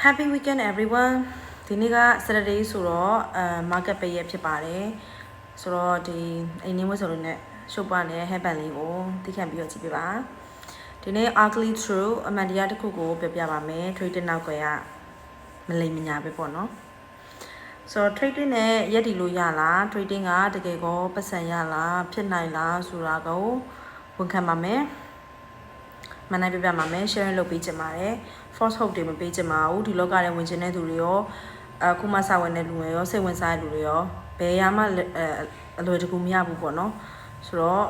Happy weekend everyone ဒီနေ့က Saturday ဆိုတော့ market ပိတ်ရက်ဖြစ်ပါတယ်ဆိုတော့ဒီအိမ်နေမွေးဆိုလို့ ਨੇ ရှုပ်ပါနေတဲ့ headband လေးကိုသိခံပြီးတော့ကြည့်ပြပါဒီနေ့ ugly true အမှန်တရားတစ်ခုကိုပြောပြပါမယ် trading နောက်ကမလိမ်မညာပဲပေါ့နော်ဆိုတော့ trading နဲ့ရက်တီလို့ရလား trading ကတကယ်ကောပတ်စံရလားဖြစ်နိုင်လားဆိုတာကိုဝန်ခံပါမယ်မနိုင်ပြပါမယ် sharing လုပ်ပေးချင်ပါတယ် false hope တွေမပေးချင်ပါဘူးဒီလောကထဲဝင်ချင်တဲ့သူတွေရောအခုမှစဝင်တဲ့လူတွေရောစိတ်ဝင်စားတဲ့လူတွေရောဘယ်ရမှအလွယ်တကူမရဘူးပေါ့နော်ဆိုတော့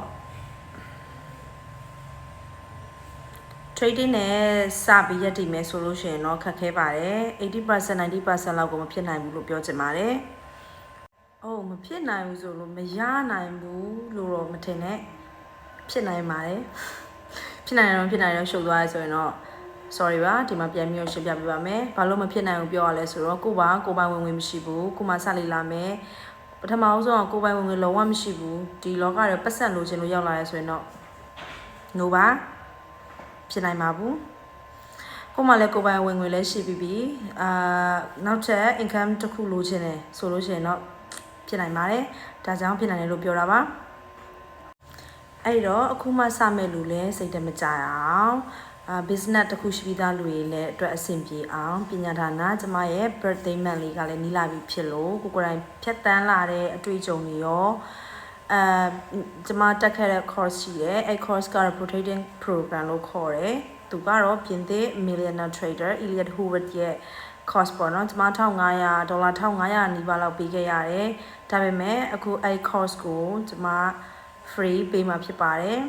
trading နဲ့စပြီးရက်တည်မယ်ဆိုလို့ရှိရင်တော့ခက်ခဲပါတယ် 80% 90% လောက်ကိုမဖြစ်နိုင်ဘူးလို့ပြောချင်ပါတယ်အိုးမဖြစ်နိုင်ဘူးဆိုလို့မရနိုင်ဘူးလို့တော့မထင်နဲ့ဖြစ်နိုင်ပါတယ်ဖြစ်နိုင်တော့ဖြစ်နိုင်တော့ရှုပ်သွားရဆိုရင်တော့ sorry ပါဒီမှာပြန်ပြီးရှင်းပြပေးပါမယ်ဘာလို့မဖြစ်နိုင်ဘူးပြောရလဲဆိုတော့ကိုပိုင်ဝင်မရှိဘူးကိုမစလေးလာမယ်ပထမဆုံးကိုပိုင်ဝင်လုံးဝမရှိဘူးဒီလောကတွေပတ်စံလိုချင်လို့ရောက်လာရဲဆိုရင်တော့ no ပါဖြစ်နိုင်ပါဘူးကိုမလည်းကိုပိုင်ဝင်လည်းရှိပြီးနောက်ထပ် income တစ်ခုလိုချင်တယ်ဆိုလို့ရှိရင်တော့ဖြစ်နိုင်ပါတယ်ဒါကြောင့်ဖြစ်နိုင်တယ်လို့ပြောတာပါအဲ့တော့အခုမှစမဲ့လူလည်းစိတ်တမကြအောင်business တခုရှိပြီးသားလူတွေလည်းအတွက်အဆင်ပြေအောင်ပညာဌာနကျမရဲ့ birthday month လေးကလည်းနီးလာပြီဖြစ်လို့ကိုယ်တိုင်ဖြတ်တန်းလာတဲ့အတွေ့အကြုံတွေရောကျမတက်ခဲ့တဲ့ course ရှိတယ်အဲ့ course ကတော့ rotating program လို့ခေါ်တယ်သူကတော့ပြင်သစ် millionaire trader Elliot Howard ရဲ့ course ပေါ့နော်ကျမ$1500 $1500နီးပါးလောက်ပေးခဲ့ရတယ်ဒါပေမဲ့အခုအဲ့ course ကိုကျမ free ပေးမှာဖြစ်ပါတယ်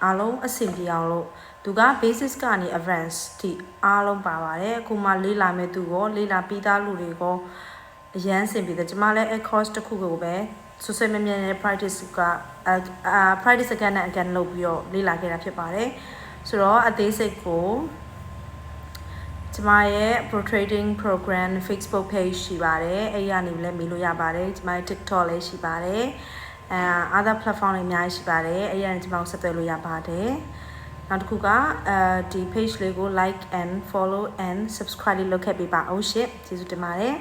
အားလုံးအဆင်ပြေအောင်လို့သူက basis ကနေ advance ထိအားလုံးပါပါတယ်အခုမှလေးလာမဲ့သူကိုလေးလာပြီးသားလူတွေကိုအရန်အဆင်ပြေတယ်ကျမလည်း course တစ်ခုကိုပဲဆိုဆက်မြဲနဲ့ practice ကpractice again and again လုပ်ပြီးတော့လေ့လာခဲ့တာဖြစ်ပါတယ်ဆိုတော့အသေးစိတ်ကိုကျမရဲ့ pro trading program Facebook page ရှိပါတယ်အဲ့ရနေလည်းမေးလို့ရပါတယ်ကျမရဲ့ TikTok လည်းရှိပါတယ်other platform တွေအများကြီးရှိပါတယ်အဲ့ရနေကျမကိုဆက်သွယ်လို့ရပါတယ်နောက်တစ်ခုကဒီ page လေးကို like and follow and subscribe လုပ်ခဲ့ပေးပါအောင်ရှင့်ကျေးဇူးတင်ပါတယ်